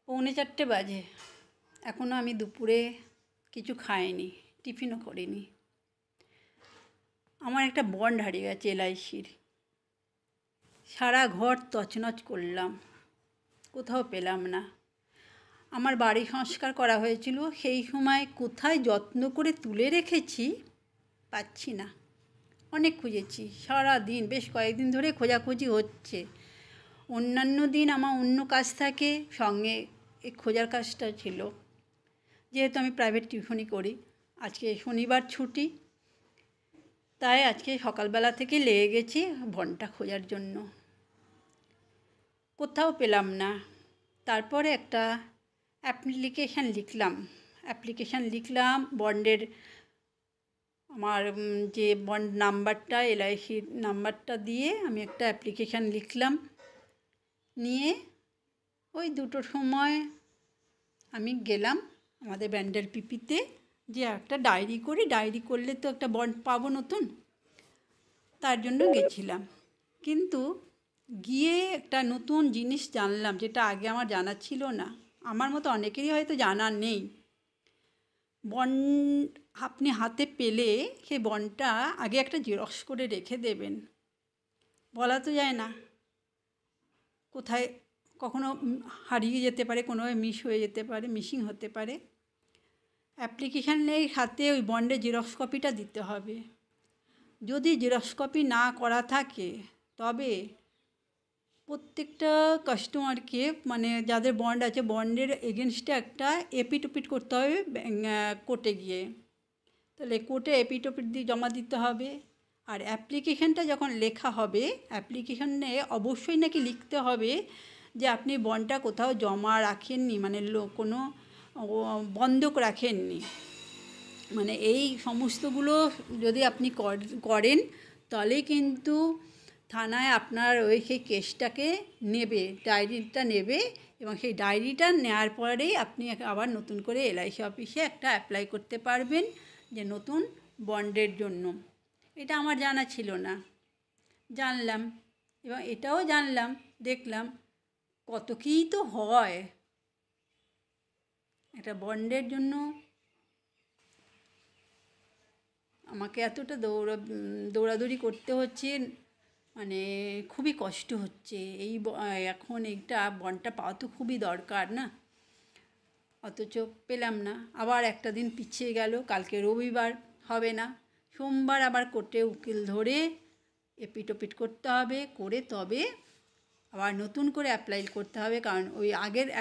পৌনে 4টে বাজে, এখনও আমি দুপুরে কিছু খাইনি, টিফিনও করিনি। আমার একটা বন্ড হারিয়ে গেছে LICর। সারা ঘর তছনছ করলাম, কোথাও পেলাম না। আমার বাড়ি সংস্কার করা হয়েছিল, সেই সময় কোথায় যত্ন করে তুলে রেখেছি পাচ্ছি না। অনেক খুঁজেছি, সারা দিন বেশ কয়েকদিন ধরে খোঁজাখুঁজি হচ্ছে। অন্যান্য দিন আমার অন্য কাজ থাকে, সঙ্গে এই খোঁজার কাজটা ছিল। যেহেতু আমি প্রাইভেট টিউশনি করি, আজকে শনিবার ছুটি, তাই আজকে সকালবেলা থেকে লেগে গেছি বন্ডটা খোঁজার জন্য। কোথাও পেলাম না। তারপরে একটা অ্যাপ্লিকেশান লিখলাম বন্ডের, আমার যে বন্ড নাম্বারটা LICর নাম্বারটা দিয়ে আমি একটা অ্যাপ্লিকেশান লিখলাম। নিয়ে ওই 2টোর সময় আমি গেলাম আমাদের ব্যান্ডেল পিপিতে, যে একটা ডায়েরি করি, ডায়েরি করলে তো একটা বন্ড পাবো নতুন, তার জন্য গেছিলাম। কিন্তু গিয়ে একটা নতুন জিনিস জানলাম, যেটা আগে আমার জানা ছিল না। আমার মতো অনেকেরই হয়তো জানা নেই। বন্ড আপনি হাতে পেলে সেই বন্ডটা আগে একটা জেরক্স করে রেখে দেবেন। বলা তো যায় না, কোথায় কখনো হারিয়ে যেতে পারে, কোনোভাবে মিস হয়ে যেতে পারে, মিসিং হতে পারে। অ্যাপ্লিকেশানের সাথে ওই বন্ডের জেরক্স কপিটা দিতে হবে। যদি জেরক্স কপি না করা থাকে, তবে প্রত্যেকটা কাস্টমারকে, মানে যাদের বন্ড আছে, বন্ডের এগেনস্টে একটা এপিট করতে হবে কোর্টে গিয়ে। তাহলে কোর্টে এপিট দিয়ে জমা দিতে হবে। আর অ্যাপ্লিকেশানটা যখন লেখা হবে, অ্যাপ্লিকেশানে অবশ্যই নাকি লিখতে হবে যে আপনি বন্ডটা কোথাও জমা রাখেননি, মানে কোনো বন্ধক রাখেননি। মানে এই সমস্তগুলো যদি আপনি করেন, তাহলেই কিন্তু থানায় আপনার সেই কেসটাকে নেবে, ডায়েরিটা নেবে, এবং সেই ডায়েরিটা নেওয়ার পরেই আপনি আবার নতুন করে LIC অফিসে একটা অ্যাপ্লাই করতে পারবেন যে নতুন বন্ডের জন্য। এটা আমার জানা ছিল না, জানলাম। এবং এটাও জানলাম, দেখলাম কত কী তো হয় একটা বন্ডের জন্য। আমাকে এতটা দৌড়াদৌড়ি করতে হচ্ছে, মানে খুবই কষ্ট হচ্ছে। এখন এইটা বন্ডটা পাওয়া তো খুবই দরকার না, অথচ পেলাম না। আবার একটা দিন পিছিয়ে গেল, কালকে রবিবার, হবে না। সোমবার আবার কোর্টে উকিল ধরে এপিট করতে হবে, করে তবে আবার নতুন করে অ্যাপ্লাই করতে হবে, কারণ ওই আগের